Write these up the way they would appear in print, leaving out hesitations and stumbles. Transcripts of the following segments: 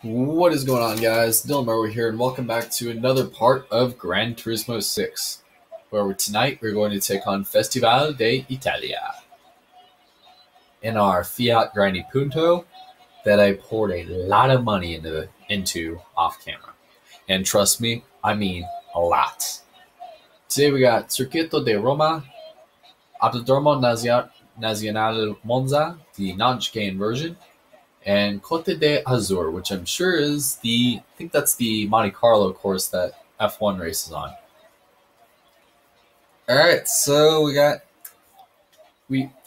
What is going on, guys? Dylan Marwood here, and welcome back to another part of Gran Turismo 6, where tonight we're going to take on Festival d'Italia in our Fiat Grandi Punto that I poured a lot of money into off camera. And trust me, I mean a lot. Today we got Circuito de Roma, Autodromo Nazionale Monza, the non-chicane version, and Cote de Azur, which I'm sure is I think that's the Monte Carlo course that F1 races on. All right, so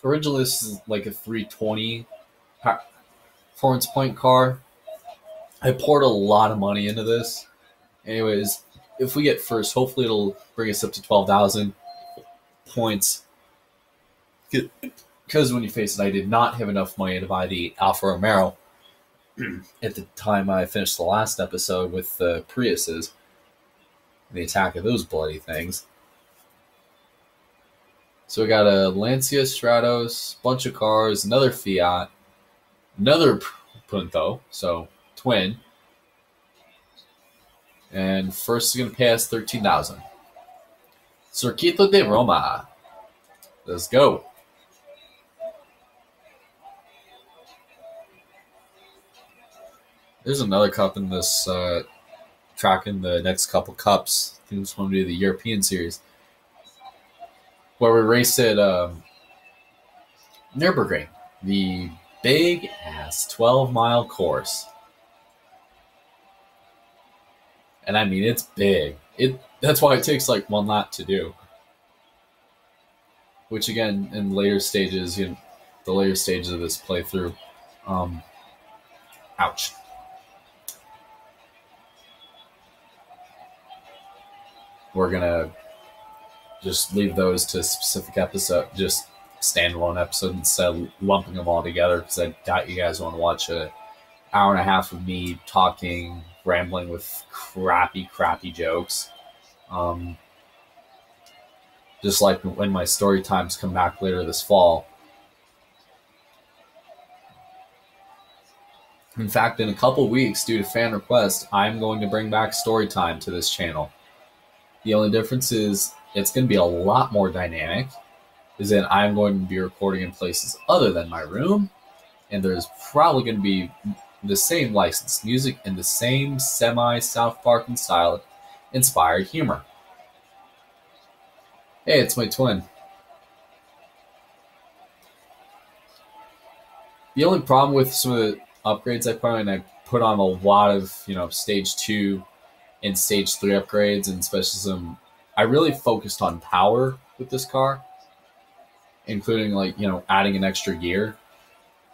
originally this is like a 320 performance point car. I poured a lot of money into this. Anyways, if we get first, hopefully it'll bring us up to 12,000 points. Because when you face it, I did not have enough money to buy the Alfa Romeo at the time I finished the last episode with the Priuses, the attack of those bloody things. So we got a Lancia Stratos, bunch of cars, another Fiat, another Punto, so twin. And first is going to pass 13,000. Circuito de Roma. Let's go. There's another cup in this track in the next couple cups. I think this one will be the European Series, where we race at Nürburgring, the big-ass 12-mile course. And I mean, it's big. That's why it takes like one lap to do. Which again, in later stages, the later stages of this playthrough, ouch. We're gonna just leave those to a specific episode, just standalone episode, instead of lumping them all together, because I doubt you guys want to watch an hour and a half of me talking, rambling with crappy jokes. Just like when my story times come back later this fall. In fact, in a couple weeks, due to fan request, I'm going to bring back story time to this channel. The only difference is it's going to be a lot more dynamic, is that I'm going to be recording in places other than my room, and there's probably going to be the same licensed music and the same semi-South Park and style inspired humor. Hey, it's my twin. The only problem with some of the upgrades I put on a lot of, stage 2 and stage 3 upgrades, and especially I really focused on power with this car, including adding an extra gear,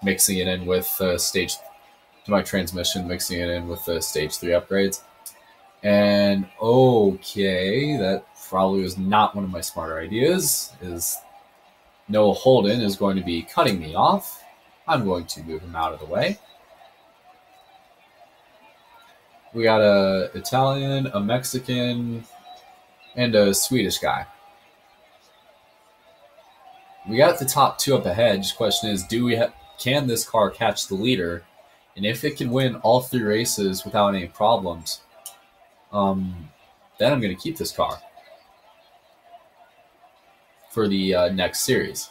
mixing it in with to my transmission, mixing it in with the stage 3 upgrades. And okay, that probably was not one of my smarter ideas, is Noah Holden is going to be cutting me off. I'm going to move him out of the way. We got a Italian, a Mexican, and a Swedish guy. We got the top 2 up ahead. Just question is, can this car catch the leader? And if it can win all 3 races without any problems, then I'm going to keep this car for the next series.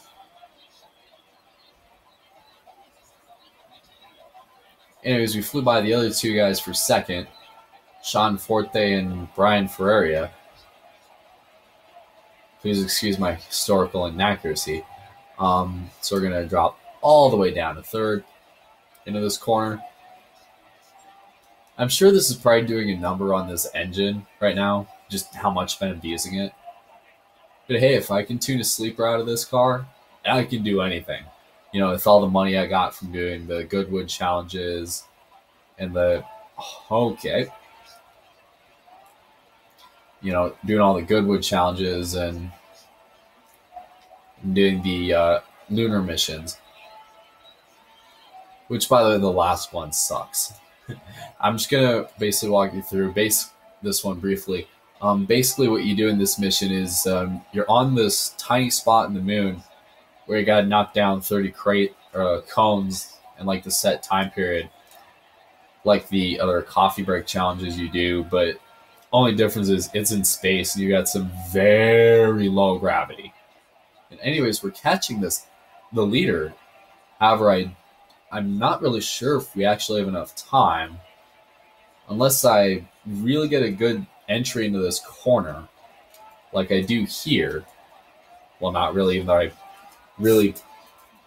Anyways, we flew by the other 2 guys for second, Sean Forte and Brian Ferrari. Please excuse my historical inaccuracy. So we're going to drop all the way down to third into this corner. I'm sure this is probably doing a number on this engine right now, just how much I've been abusing it. But hey, if I can tune a sleeper out of this car, I can do anything. With all the money I got from doing the Goodwood challenges and doing all the Goodwood challenges and doing the lunar missions, which, by the way, the last one sucks. I'm just going to basically walk you through this one briefly. Basically, what you do in this mission is you're on this tiny spot in the moon where you got to knock down 30 cones in the set time period. like the other coffee break challenges you do, but only difference is it's in space and you got some very low gravity. And anyways, we're catching the leader. However, I'm not really sure if we actually have enough time, unless I really get a good entry into this corner, like I do here. Well, not really, even though I really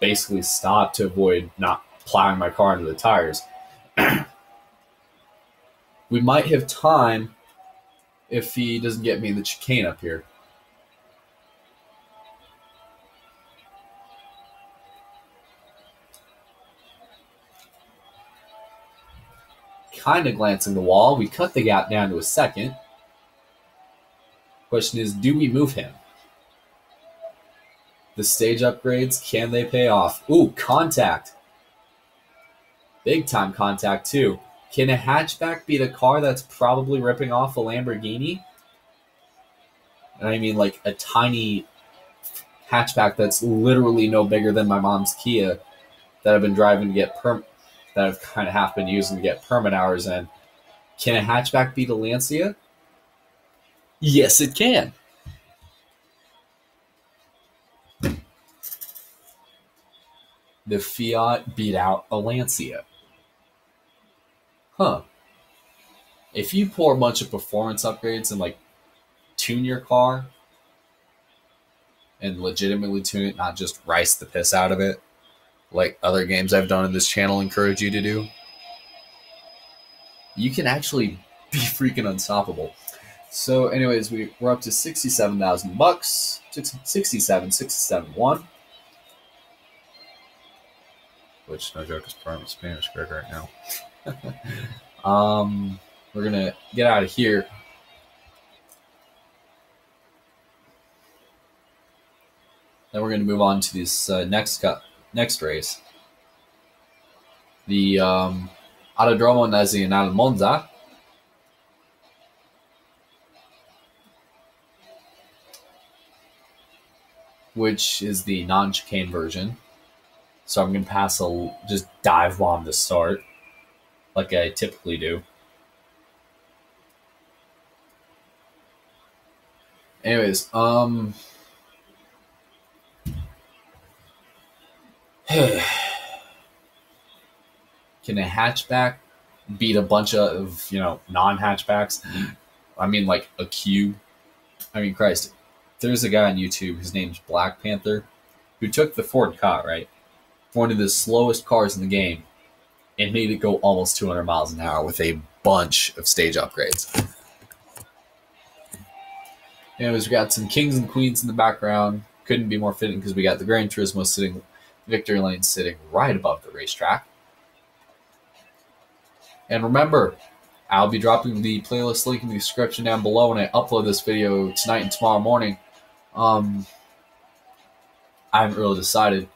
basically stop to avoid not plowing my car into the tires. We might have time if he doesn't get me in the chicane up here. Kind of glancing the wall. We cut the gap down to a second. Question is, do we move him? The stage upgrades, can they pay off? Ooh, contact. Big time contact, too. Can a hatchback beat a car that's probably ripping off a Lamborghini? And I mean, like, a tiny hatchback that's literally no bigger than my mom's Kia that I've been driving to get that I've kind of half been using to get permit hours in. Can a hatchback beat a Lancia? Yes, it can. The Fiat beat out a Lancia. Huh. If you pour a bunch of performance upgrades and like tune your car and legitimately tune it, not just rice the piss out of it, like other games I've done in this channel encourage you to do, you can actually be freaking unstoppable. So anyways, we're up to $67,000. 67,1. Which, no joke, is part of Spanish grid right now. We're gonna get out of here. Then we're gonna move on to this next race. The Autodromo Nazionale Monza. Which is the non-chicane version. So I'm going to just dive bomb the start, like I typically do. Anyways, can a hatchback beat a bunch of, non-hatchbacks? I mean, like a cube. I mean, Christ, there's a guy on YouTube, his name's Black Panther, who took the Ford Ka, right? One of the slowest cars in the game, and made it go almost 200 miles an hour with a bunch of stage upgrades. Anyways, we got some kings and queens in the background. Couldn't be more fitting because we got the Gran Turismo Victory Lane sitting right above the racetrack. And remember, I'll be dropping the playlist link in the description down below when I upload this video tonight and tomorrow morning. I haven't really decided.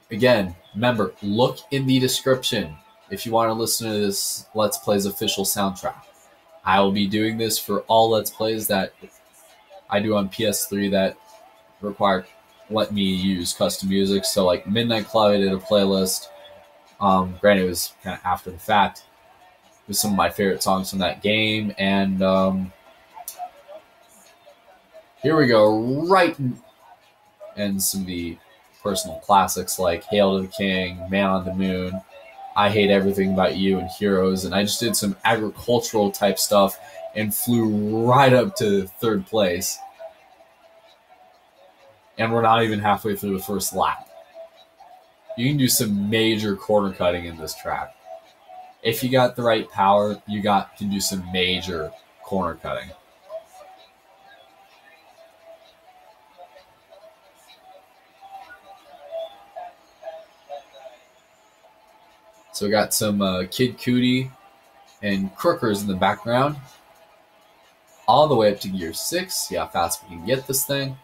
Again, remember, look in the description if you want to listen to this Let's Play's official soundtrack. I will be doing this for all Let's Plays that I do on PS3 that let me use custom music. So like Midnight Club, I did a playlist. Granted, it was kind of after the fact. It was some of my favorite songs from that game. And here we go, and some of the personal classics like Hail to the King, Man on the Moon, I Hate Everything About You, and Heroes. And I just did some agricultural type stuff and flew right up to third place. And we're not even halfway through the first lap. You can do some major corner cutting in this track. If you got the right power, you can do some major corner cutting. So we got some Kid Cudi and Crookers in the background. All the way up to gear 6. See how fast we can get this thing.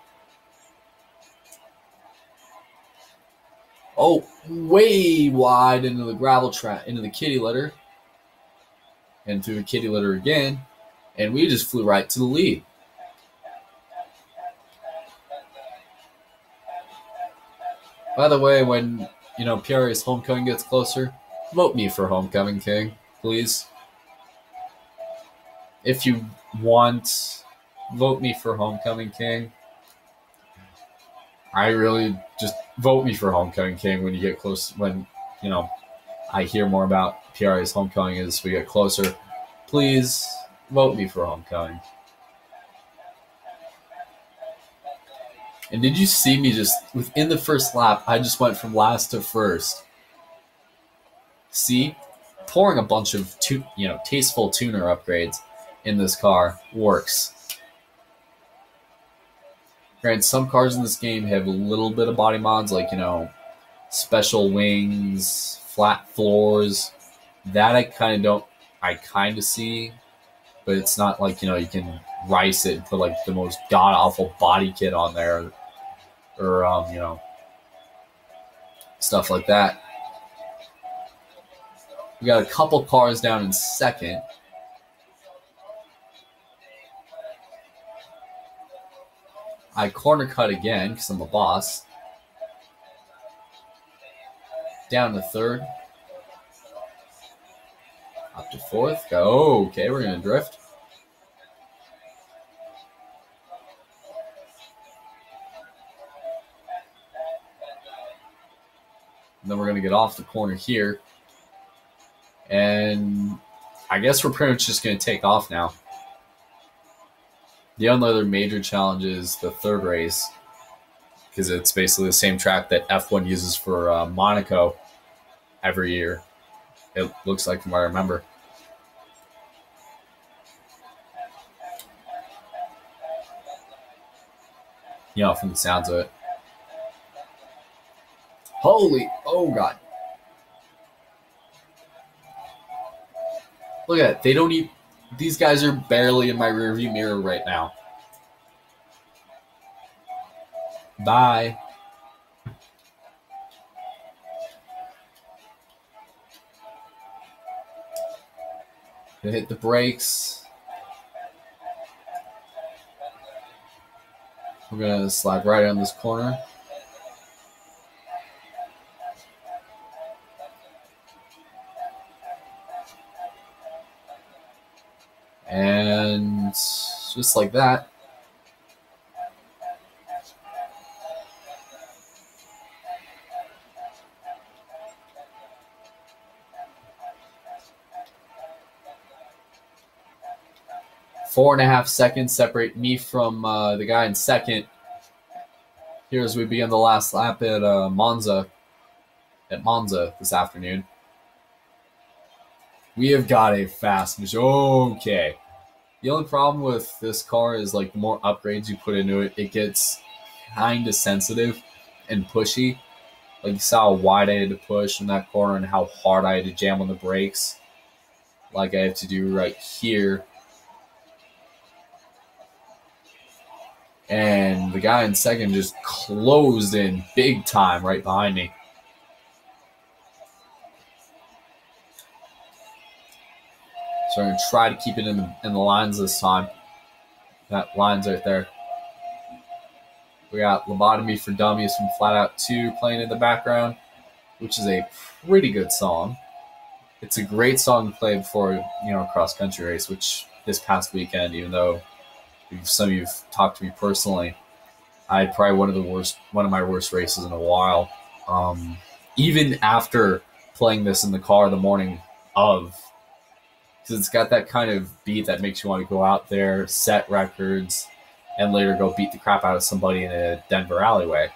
Oh, way wide into the gravel track, into the kitty litter. And through the kitty litter again. And we just flew right to the lead. By the way, when, Peoриa's homecoming gets closer, vote me for Homecoming King. please. If you want, vote me for Homecoming King. I really just vote me for Homecoming King when you get close. When I hear more about PRA's Homecoming as we get closer. Please vote me for Homecoming. And did you see me just within the first lap? I just went from last to first. See, pouring a bunch of tasteful tuner upgrades in this car works. Granted, some cars in this game have a little bit of body mods, like special wings, flat floors. That I kind of see, but it's not like you can rice it and put like the most god awful body kit on there, or stuff like that. We got a couple cars down in second. I corner cut again because I'm a boss. Down to third. Up to fourth. Go. Okay, we're going to drift. And then we're going to get off the corner here. And I guess we're pretty much just going to take off now. The only other major challenge is the third race, because it's basically the same track that F1 uses for Monaco every year. It looks like, from what I remember. From the sounds of it. Oh God. Look at it. They don't even, these guys are barely in my rearview mirror right now. Bye. Gonna hit the brakes. We're gonna slide right on this corner. And just like that. Four and a half seconds separate me from the guy in second. Here as we begin the last lap at Monza this afternoon. We have got a fast machine. Okay. The only problem with this car is like the more upgrades you put into it, it gets kind of sensitive and pushy. Like you saw how wide I had to push in that corner and how hard I had to jam on the brakes. Like I have to do right here. And the guy in second just closed in big time right behind me. So I'm going to try to keep it in the lines this time. That line's right there. We got Lobotomy for Dummies from Flat Out 2 playing in the background, which is a pretty good song. It's a great song to play before, a cross-country race, which this past weekend, even though some of you have talked to me personally, I had probably one of my worst races in a while. Even after playing this in the car the morning of, because it's got that kind of beat that makes you want to go out there, set records, and later go beat the crap out of somebody in a Denver alleyway.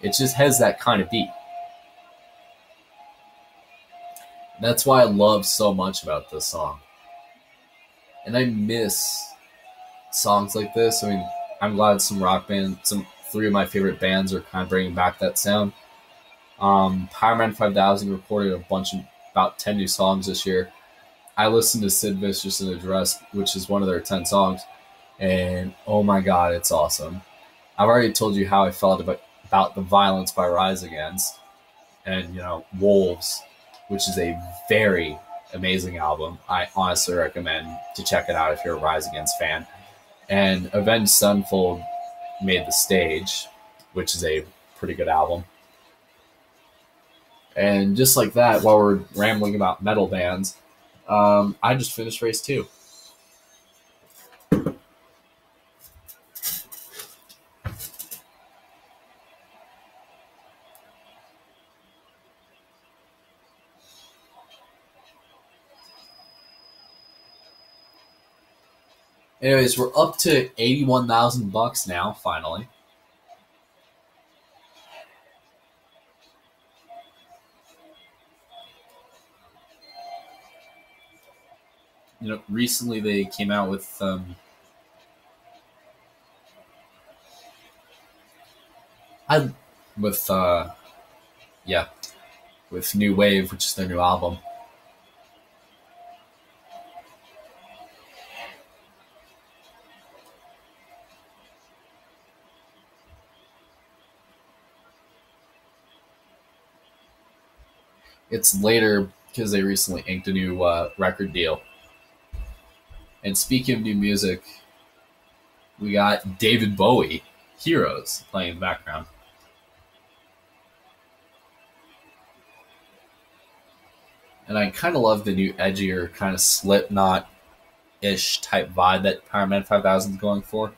It just has that kind of beat. That's why I love so much about this song. And I miss songs like this. I mean, I'm glad some rock bands, three of my favorite bands are kind of bringing back that sound. Powerman 5000 recorded about 10 new songs this year. I listened to Sid Vicious and Address, which is one of their 10 songs, and oh my God, it's awesome. I've already told you how I felt about The Violence by Rise Against, and Wolves, which is a very amazing album. I honestly recommend to check it out if you're a Rise Against fan. And Avenged Sevenfold Made the Stage, which is a pretty good album. And just like that, while we're rambling about metal bands, I just finished race 2. Anyways, we're up to $81,000 now. Finally, recently they came out with I with yeah with New Wave, which is their new album. It's later because they recently inked a new record deal. And speaking of new music, we got David Bowie, Heroes, playing in the background. And I kind of love the new edgier, kind of Slipknot-ish type vibe that Power Man 5000 is going for.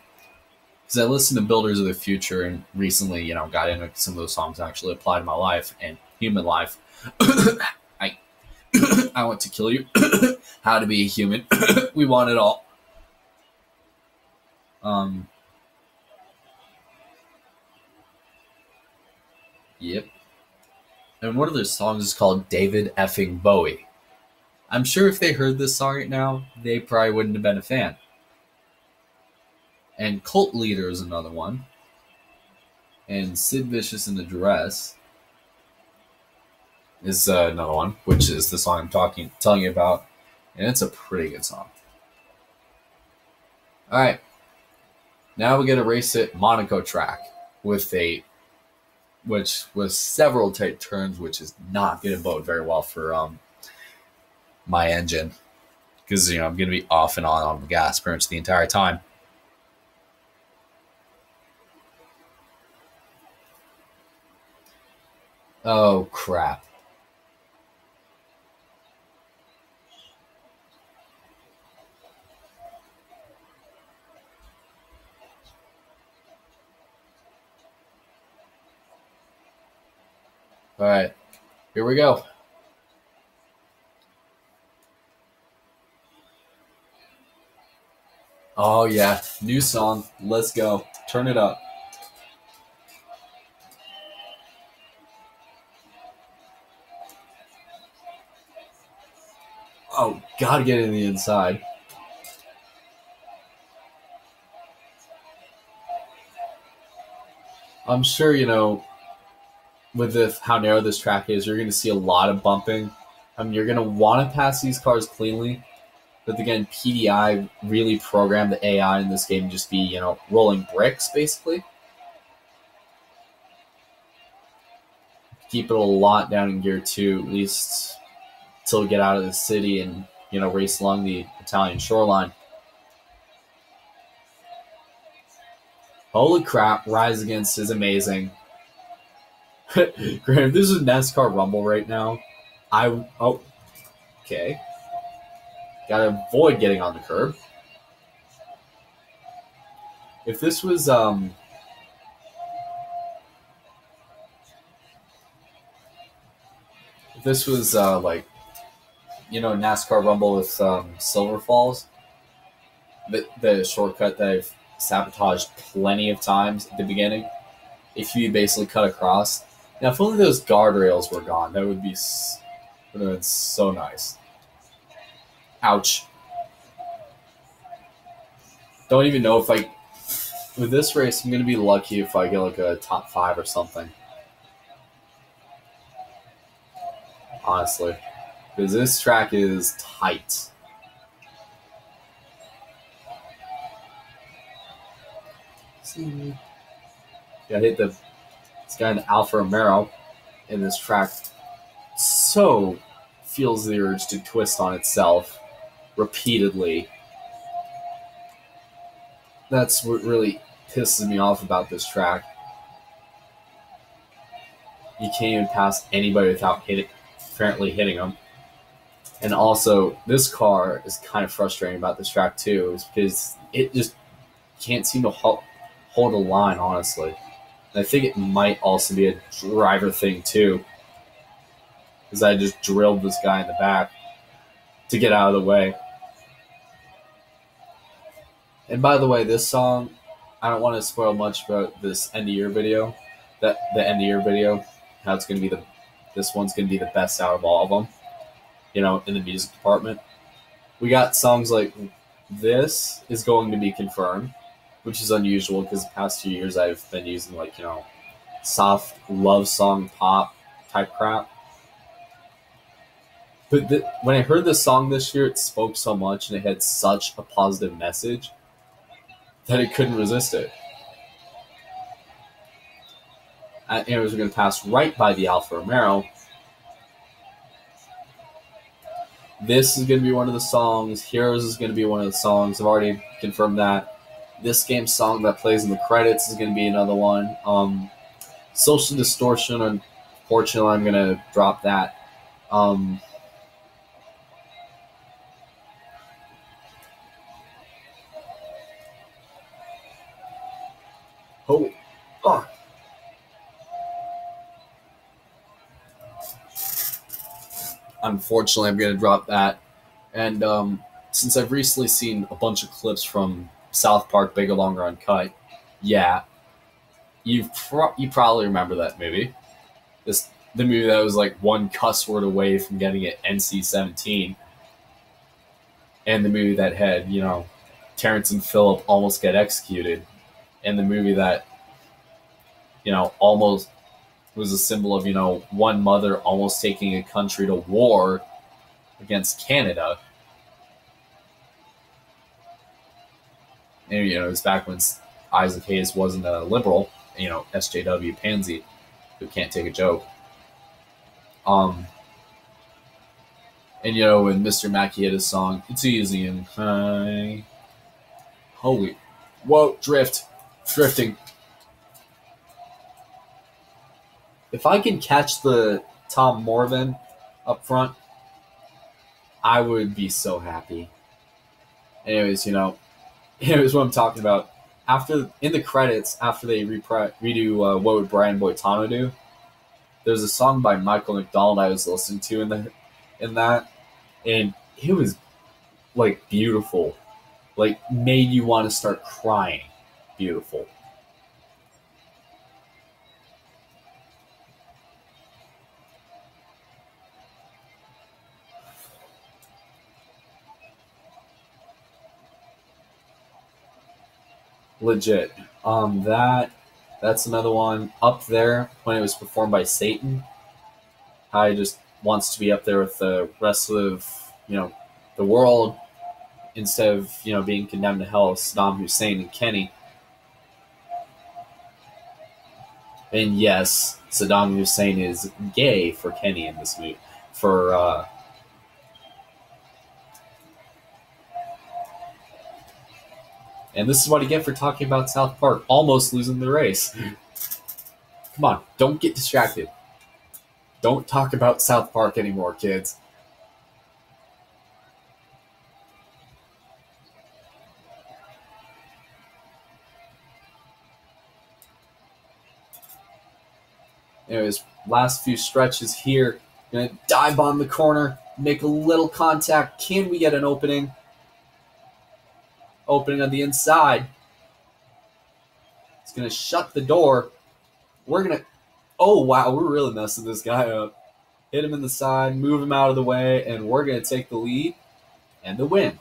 Because I listened to Builders of the Future and recently, got into some of those songs that actually apply to my life and human life. I I want to kill you. How to be a human. We want it all. Yep. And one of their songs is called David effing Bowie. I'm sure if they heard this song right now, they probably wouldn't have been a fan. And Cult Leader is another one. And Sid Vicious in a Dress is another one, which is the song I'm telling you about. And it's a pretty good song. Alright. Now we get a Race It Monaco track which was several tight turns, which is not going to bode very well for my engine. Because, I'm going to be off and on the gas pretty much the entire time. Oh, crap. All right, here we go. Oh, yeah, new song. Let's go. Turn it up. Oh, gotta get in the inside. I'm sure, with how narrow this track is, you're going to see a lot of bumping. You're going to want to pass these cars cleanly. But again, PDI really programmed the AI in this game to just be, rolling bricks, basically. Keep it a lot down in gear 2, at least till we get out of the city and, race along the Italian shoreline. Holy crap, Rise Against is amazing. Graham, if this is NASCAR Rumble right now, okay. Gotta avoid getting on the curb. If this was NASCAR Rumble with Silver Falls, the shortcut that I've sabotaged plenty of times at the beginning, if you basically cut across. Now, if only those guardrails were gone, that would have been so nice. Ouch. Don't even know if with this race, I'm going to be lucky if I get like a top 5 or something. Honestly. Because this track is tight. Gotta hit this guy in the Alfa Romero in this track. So feels the urge to twist on itself repeatedly. That's what really pisses me off about this track. You can't even pass anybody without apparently hitting them. And also, this car is kind of frustrating about this track too, is because it just can't seem to hold a line, honestly. And I think it might also be a driver thing too, because I just drilled this guy in the back to get out of the way. And by the way, this song, I don't want to spoil much about this end of year video. That the end of year video, how it's going to be this one's going to be the best out of all of them. In the music department, we got songs like this is going to be confirmed, which is unusual because the past 2 years I've been using soft love song pop type crap. But when I heard this song this year, it spoke so much and it had such a positive message that I couldn't resist it. And it was going to pass right by the Alfa Romero. This is going to be one of the songs. Heroes is going to be one of the songs. I've already confirmed that. This game's song that plays in the credits is going to be another one. Social Distortion, unfortunately, I'm going to drop that. Oh, fuck. Unfortunately, I'm going to drop that. And since I've recently seen a bunch of clips from South Park Bigger, Longer, Uncut, yeah, you probably remember that movie. The movie that was like one cuss word away from getting it NC-17. And the movie that had, Terrence and Phillip almost get executed. And the movie that, almost was a symbol of, one mother almost taking a country to war against Canada. And, it was back when Isaac Hayes wasn't a liberal, SJW pansy who can't take a joke. And, when Mr. Mackey had his song, It's Easy and High. Holy, whoa, drifting. If I can catch the Tom Morvan up front, I would be so happy. Anyways, here's what I'm talking about. In the credits, after they redo What Would Brian Boitano Do, there's a song by Michael McDonald I was listening to in that, and it was like beautiful, like made you want to start crying. Beautiful. Legit. That's another one up there when it was performed by Satan. How he just wants to be up there with the rest of the world instead of being condemned to hell with Saddam Hussein and Kenny. And yes, Saddam Hussein is gay for Kenny in this movie. And this is what I get for talking about South Park, almost losing the race. Come on, don't get distracted. Don't talk about South Park anymore, kids. Anyways, last few stretches here. Gonna dive on the corner, make a little contact. Can we get an opening? Opening on the inside. It's going to shut the door. We're going to... Oh, wow, we're really messing this guy up. Hit him in the side, move him out of the way, and we're going to take the lead and the win.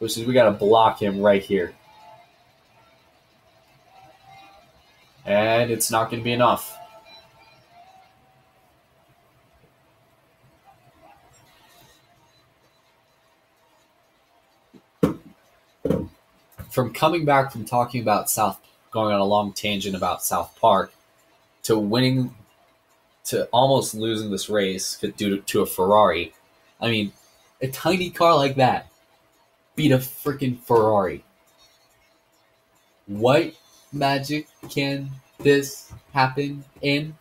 Which is we got to block him right here. And it's not going to be enough. From coming back from talking about going on a long tangent about South Park, to winning, to almost losing this race due to a Ferrari. I mean, a tiny car like that beat a freaking Ferrari. What magic can this happen in?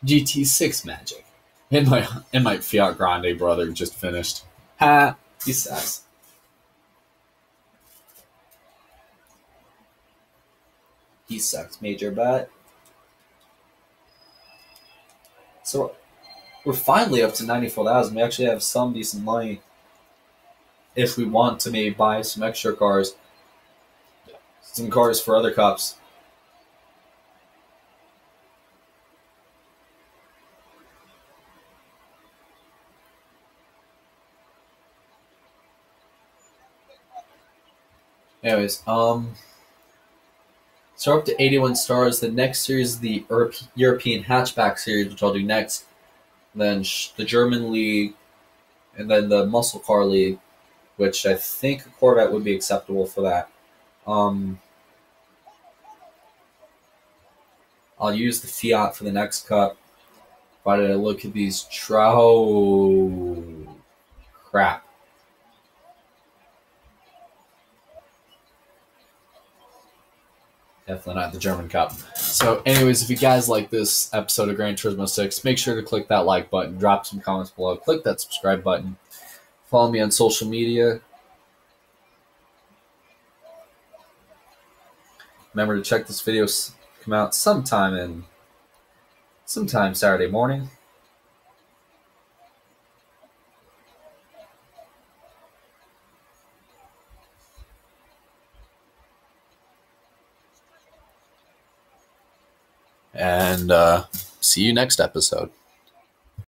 GT6 magic. And my Fiat Grande brother just finished. Ha! He sucks. He sucks major, but so we're finally up to 94,000. We actually have some decent money if we want to maybe buy some extra cars, some cars for other cups. Anyways, so we're up to 81 stars. The next series is the European Hatchback Series, which I'll do next. Then the German League, and then the Muscle Car League, which I think a Corvette would be acceptable for that. I'll use the Fiat for the next cup. Why did I look at these crap? Definitely not the German Cup. So, anyways, if you guys like this episode of Gran Turismo 6, make sure to click that like button, drop some comments below, click that subscribe button, follow me on social media. Remember to check this video come out sometime Saturday morning. And see you next episode.